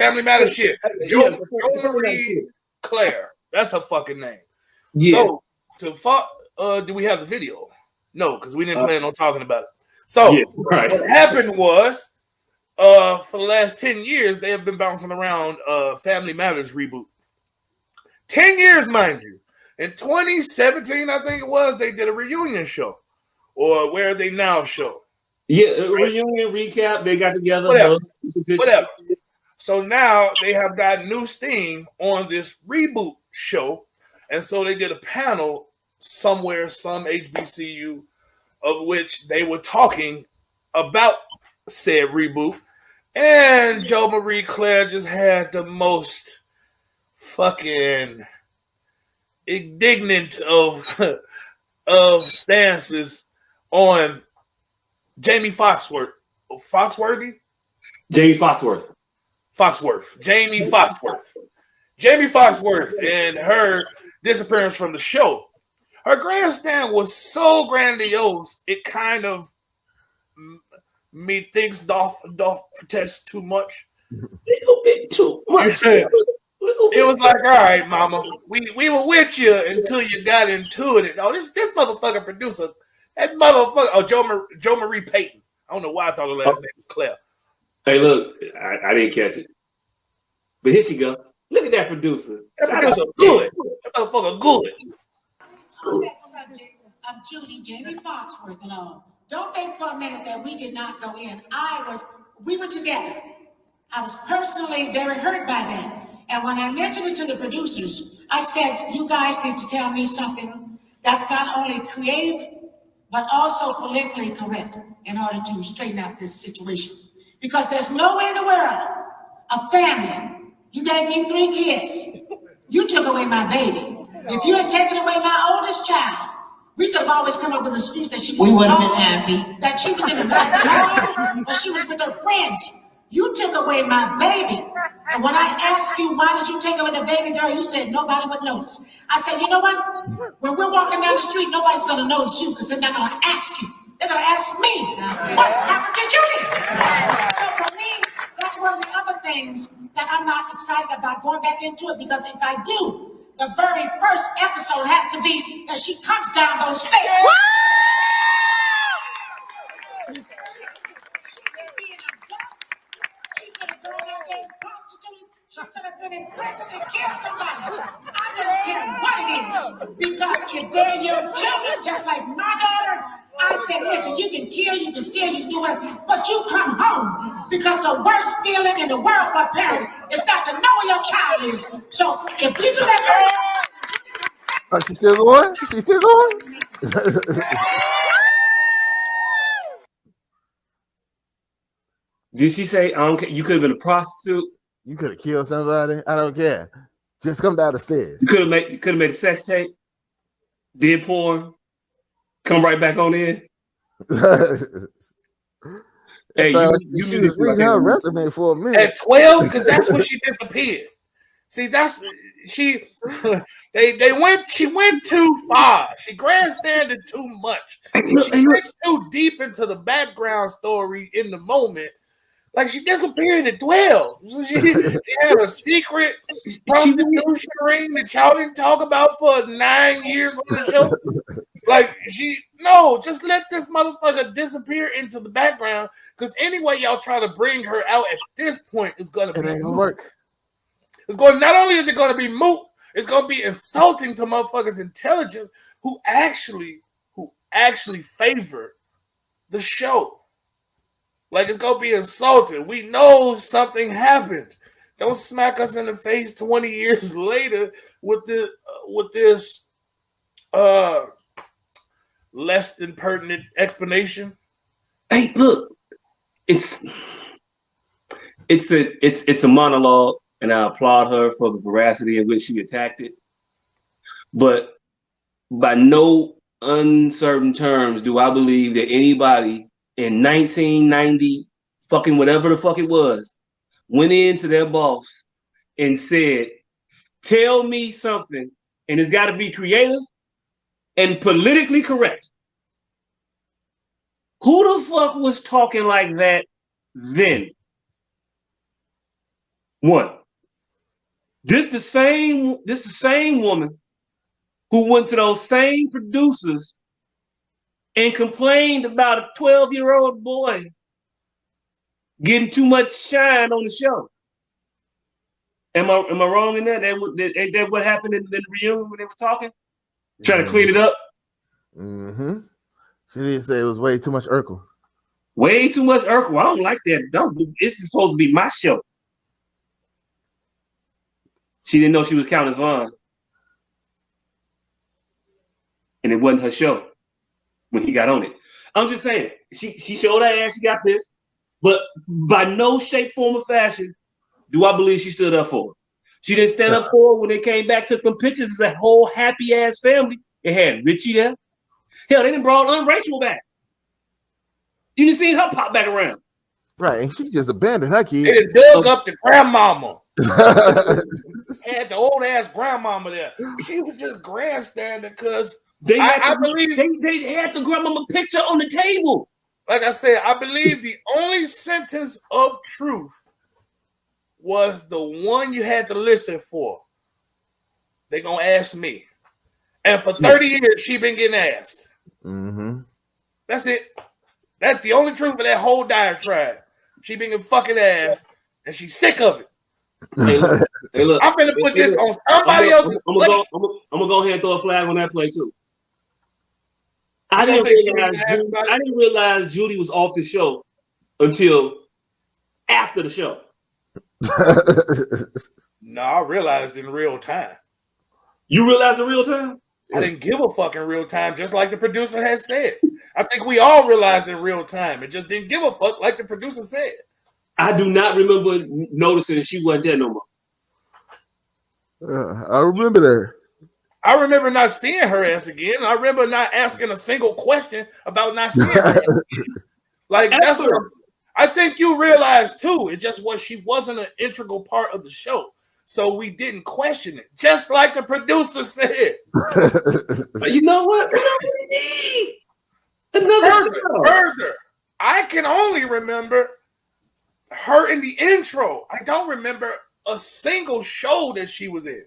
Family Matters shit. Jo Marie Claire. That's her fucking name. Yeah. So do we have the video? No, because we didn't plan on talking about it. So what happened was, for the last 10 years, they have been bouncing around Family Matters reboot. 10 years, mind you. In 2017, I think it was, they did a reunion show. Or Where Are They Now show. Yeah, reunion recap. They got together. Whatever. So now they have got new steam on this reboot show. And so they did a panel somewhere, some HBCU, of which they were talking about said reboot. And Jo Marie Claire just had the most fucking indignant of stances on Jaimee Foxworth. Jaimee Foxworth. Jaimee Foxworth. Jaimee Foxworth and her disappearance from the show. Her grandstand was so grandiose, it kind of methinks doth protest too much. A little bit too much. It was like, all right, mama, we were with you until you got into it. Oh, this motherfucker producer, that motherfucker, Jo Marie Payton. I don't know why I thought her last name was Claire. Hey, look, I didn't catch it. But here she go. Look at that producer. That producer good. That motherfucker good. On that subject of Judy, Jaimee Foxworth and all, don't think for a minute that we did not go in. We were together. I was personally very hurt by that. And when I mentioned it to the producers, I said, you guys need to tell me something that's not only creative, but also politically correct in order to straighten out this situation. Because there's no way in the world, a family, you gave me 3 kids. You took away my baby. If you had taken away my oldest child, we could have always come up with an excuse that she was we would have been happy. That she was in the back or she was with her friends. You took away my baby. And when I asked you, why did you take away the baby girl, you said nobody would notice. I said, you know what? When we're walking down the street, nobody's going to notice you because they're not going to ask you. They're going to ask me, what happened to Judy? So for me, that's one of the other things that I'm not excited about going back into it, because if I do, the very first episode has to be that she comes down those stairs. She could be an adult. She could have gone out there and prostituted. She could have been in prison and killed somebody. I don't care what it is, because if they're your children, just like my daughter, I said, listen, you can kill, you can steal, you can do whatever, but you come home, because the worst feeling in the world for a parent is not to know where your child is. So if we do that first, she's still going? She's still going? Did she say, I don't care, you could have been a prostitute? You could have killed somebody? I don't care. Just come down the stairs. You could have made a sex tape, did porn, come right back on in. Hey, you was reading her resume for a minute. At 12, because that's when she disappeared. See, that's she. She went too far. She grandstanded too much. She went too deep into the background story in the moment. Like, she disappeared at 12. So she had a secret prostitution ring that y'all didn't talk about for 9 years on the show. Like, just let this motherfucker disappear into the background, because anyway y'all try to bring her out at this point is going to be ain't gonna work. Not only is it going to be moot, it's going to be insulting to motherfuckers' intelligence who actually favor the show. Like, it's going to be insulting. We know something happened. Don't smack us in the face 20 years later with this less than pertinent explanation. Hey, look, it's a monologue, and I applaud her for the veracity in which she attacked it. But by no uncertain terms do I believe that anybody in 1990, fucking whatever the fuck it was, went into their boss and said, tell me something, and it's got to be creative and politically correct. Who the fuck was talking like that then? One. This the same woman who went to those same producers and complained about a 12-year-old boy getting too much shine on the show. Am I wrong in that? Ain't that what happened in the reunion when they were talking? Trying to clean it up? Mm-hmm. She didn't say it was way too much Urkel. Way too much Urkel. I don't like that. No, this is supposed to be my show. She didn't know she was Countess Vaughn. And it wasn't her show when he got on it. I'm just saying, she showed her ass, she got pissed, but by no shape, form, or fashion do I believe she stood up for her. She didn't stand up for her when they came back, took them pictures as a whole happy-ass family. It had Richie there. Hell, they didn't brought Rachel back. You didn't see her pop back around. Right, and she just abandoned her kid. They dug up the grandmama. Had the old ass grandmama there. She was just grandstanding because I believe they had the grandmama picture on the table. Like I said, I believe the only sentence of truth was the one you had to listen for. They gonna ask me, and for 30 years she been getting asked. Mm-hmm. That's it. That's the only truth of that whole diatribe. She been getting fucking ass, and she's sick of it. Hey, look. I'm gonna put this on somebody else's. I'm gonna go ahead and throw a flag on that play too. I didn't realize Judy was off the show until after the show. No, I realized in real time. You realized in real time? I didn't give a fuck in real time, just like the producer has said. I think we all realized in real time. It just didn't give a fuck, like the producer said. I do not remember noticing that she wasn't there no more. I remember that. I remember not seeing her ass again. I remember not asking a single question about not seeing her ass again. Like, that's what I think you realized too. It just was she wasn't an integral part of the show. So we didn't question it. Just like the producer said. But you know what? Further, I can only remember her in the intro. I don't remember a single show that she was in.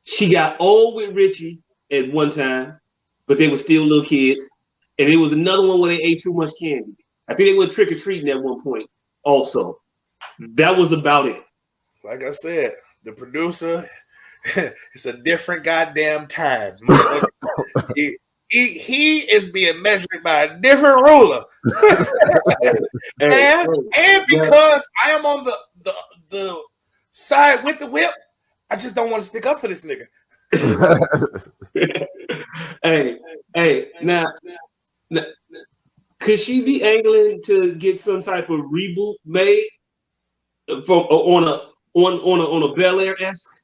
She got old with Richie at one time, but they were still little kids. And it was another one where they ate too much candy. I think they went trick-or-treating at one point also. That was about it. Like I said, the producer, it's a different goddamn time. He is being measured by a different ruler. and because I am on the side with the whip, I just don't want to stick up for this nigga. hey, now, could she be angling to get some type of reboot made from on a Bel Air-esque,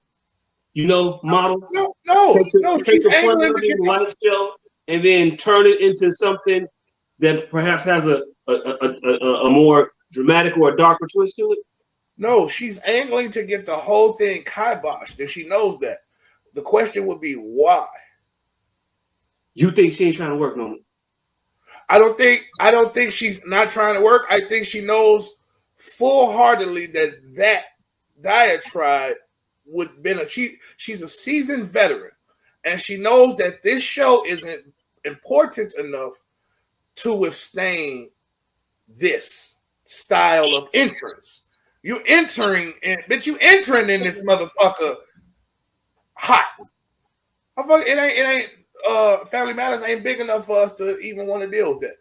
model? No. Take a fun-loving life show and then turn it into something that perhaps has a more dramatic or a darker twist to it? No, she's angling to get the whole thing kiboshed, and she knows that. The question would be why. You think she ain't trying to work no more? I don't think she's not trying to work. I think she knows full-heartedly that diatribe would been she's a seasoned veteran, and she knows that this show isn't important enough to withstand this style of entrance. You entering in this motherfucker hot. It ain't Family Matters ain't big enough for us to even want to deal with that.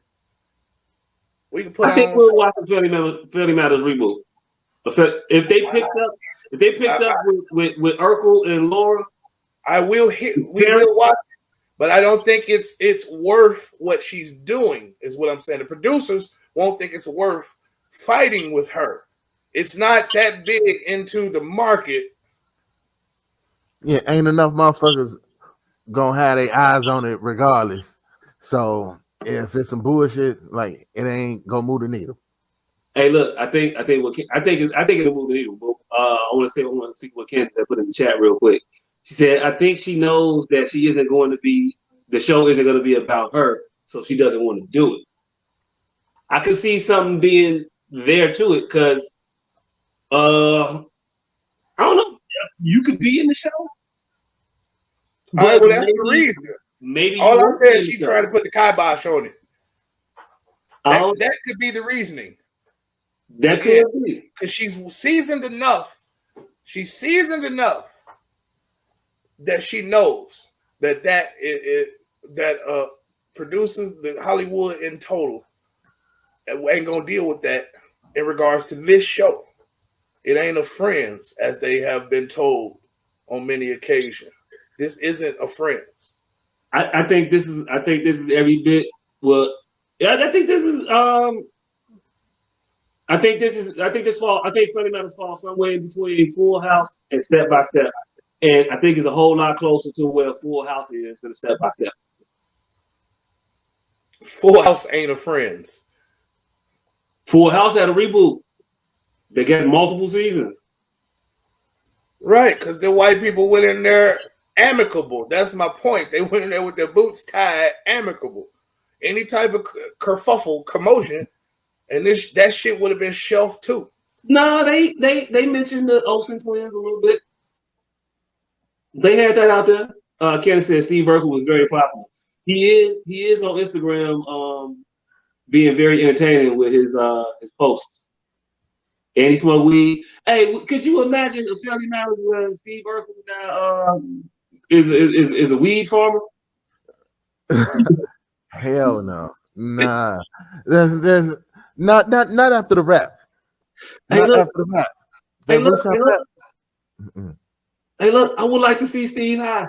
We can put. I think we'll watch the Family Matters reboot. If they picked up with Urkel and Laura, we will watch it, but I don't think it's worth what she's doing. Is what I'm saying. The producers won't think it's worth fighting with her. It's not that big into the market. Yeah, ain't enough motherfuckers gonna have their eyes on it regardless. So if it's some bullshit, like it ain't gonna move the needle. Hey, look, I think it'll move the needle. But I want to speak what Ken said. Put in the chat real quick. She said, I think she knows that the show isn't going to be about her, so she doesn't want to do it. I could see something being there to it because I don't know. You could be in the show. All right, well, that's the reason. Maybe all I said is she tried to put the kibosh on it. That could be the reasoning. That could be. Because she's seasoned enough. She's seasoned enough that she knows that producers, the Hollywood in total, ain't gonna deal with that in regards to this show. It ain't a Friends, as they have been told on many occasions. This isn't a Friends. I think this is every bit. Well, yeah, I think this Funny Matters falls somewhere in between Full House and Step by Step, and I think it's a whole lot closer to where Full House is than Step by Step. Full House ain't a Friends. Full House had a reboot. They got multiple seasons. Right, because the white people went in there amicable. That's my point. They went in there with their boots tied, amicable. Any type of kerfuffle, commotion, and that shit would have been shelved too. No, they mentioned the Olsen twins a little bit. They had that out there. Kenneth said Steve Urkel was very popular. He is on Instagram, being very entertaining with his posts. And he smoked weed. Hey, could you imagine a Family Matters where Steve Urkel now is a weed farmer? Hell no, nah. There's not after the rap. Not after the rap. Hey, look, I would like to see Steve high.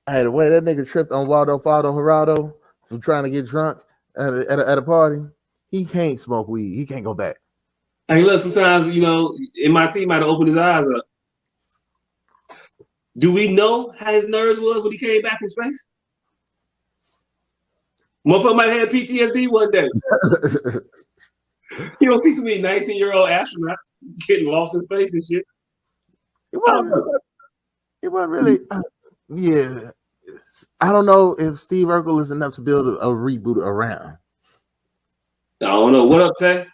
Hey, the way that nigga tripped on Waldo Faldo Geraldo from trying to get drunk at a party, he can't smoke weed. He can't go back. Hey, look, sometimes, MIT might have opened his eyes up. Do we know how his nerves was when he came back from space? Motherfucker might have had PTSD one day. You don't see too many 19-year-old astronauts getting lost in space and shit. It wasn't really. Yeah, I don't know if Steve Urkel is enough to build a reboot around. I don't know. What up, Tay?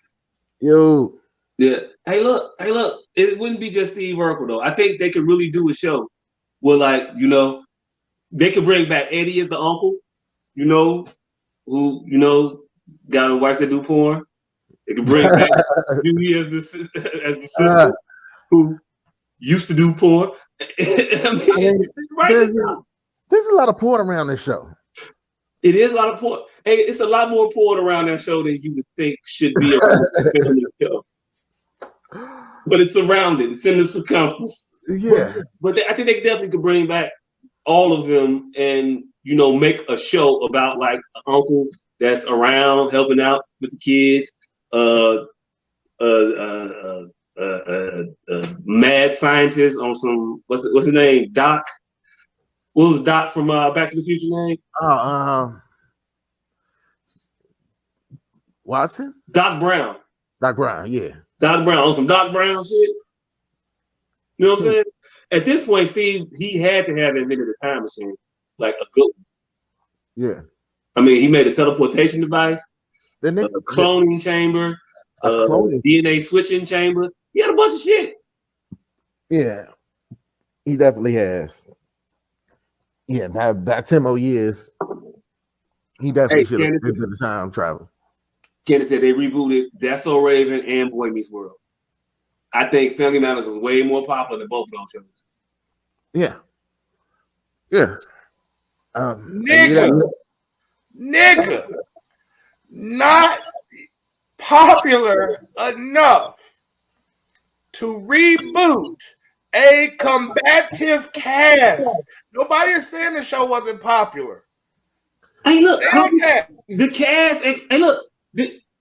Yo. Yeah. Hey, look. It wouldn't be just Steve Urkel though. I think they could really do a show where, they could bring back Eddie as the uncle, who got a wife that do porn. They could bring back Judy as the sister who used to do porn. There's a lot of porn around this show. It is a lot of porn. Hey, it's a lot more porn around that show than you would think should be around this show. But it's around it. It's in the circumference. Yeah. But I think they definitely could bring back all of them and, make a show about like an uncle that's around helping out with the kids. Mad scientist on some what's his name? Doc. What was Doc from Back to the Future name? Watson? Doc Brown. Doc Brown, yeah. Doc Brown on some Doc Brown shit. You know what I'm saying? At this point, Steve, he had to have invented a time machine, like a good one. Yeah. I mean, he made a teleportation device, a cloning chamber, DNA switching chamber. He had a bunch of shit. Yeah, he definitely has. Yeah, by 10 more years, he definitely should have been the time travel. Kenneth said they rebooted That's So Raven and Boy Meets World. I think Family Matters was way more popular than both of those shows. Yeah. Yeah. Nigga, not popular enough to reboot a combative cast. Nobody is saying the show wasn't popular. Hey, look, the cast. Hey, look,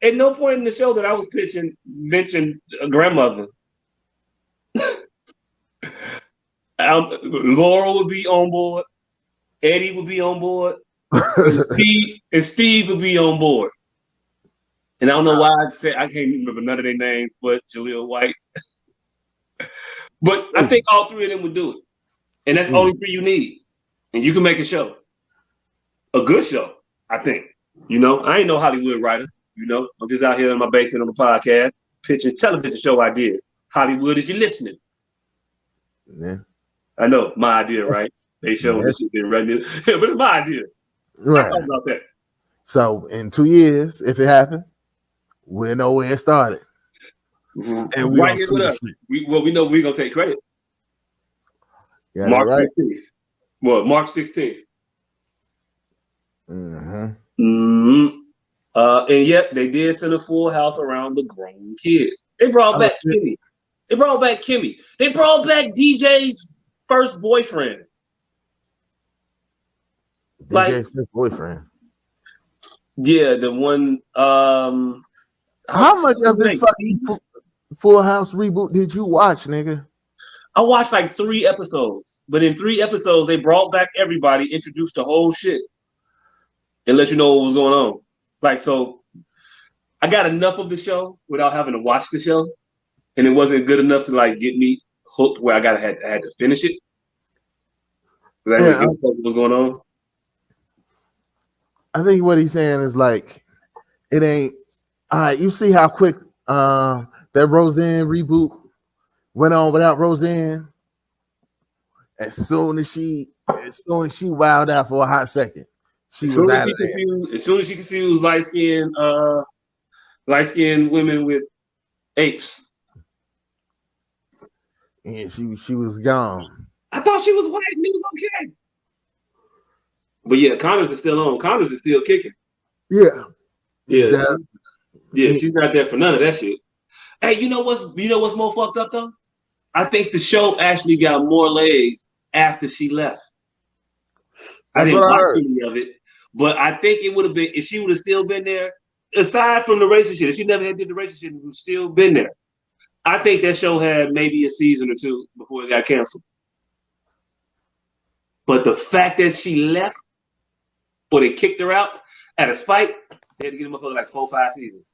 at no point in the show that I was pitching mentioned a grandmother. Laura would be on board. Eddie would be on board. and Steve would be on board. And I don't know why I can't remember none of their names, but Jaleel White's. But I think all three of them would do it. And that's only three you need. And you can make a show. A good show, I think. I ain't no Hollywood writer. You know, I'm just out here in my basement on the podcast, pitching television show ideas. Hollywood, is you listening? Yeah. I know, my idea, right? They show this shit been running, but it's my idea. Right. I thought about that. So in 2 years, if it happened, we'll know where it started. And we right here with us. We know we're gonna take credit. Yeah, March right. 16th. Well, March 16th. Mm-hmm. Mm-hmm. And yet they did send a full house around the grown kids. They brought back Kimmy. They brought back Kimmy. They brought back DJ's first boyfriend. DJ's first boyfriend. Yeah, the one. How much of this fucking Full House reboot did you watch, nigga? I watched like 3 episodes, but in 3 episodes they brought back everybody, introduced the whole shit, and let you know what was going on. Like, so I got enough of the show without having to watch the show, and it wasn't good enough to like get me hooked where I had to finish it. Because I didn't get what was going on. I think what he's saying is like, it ain't. All right, you see how quick that Roseanne reboot went on without Roseanne. As soon as she wowed out for a hot second, she was out of there. As soon as she confused light skinned women with apes. And she was gone. I thought she was white and it was okay. But yeah, Connors is still on. Connors is still kicking. Yeah. Yeah. She's not there for none of that shit. Hey, you know what's more fucked up though? I think the show actually got more legs after she left. I didn't watch any of it, but I think it would have been if she would have still been there. Aside from the racist shit, if she never had did the racist shit, it would still been there. I think that show had maybe a season or 2 before it got canceled. But the fact that she left, or they kicked her out out of spite, they had to get them up for like 4 or 5 seasons.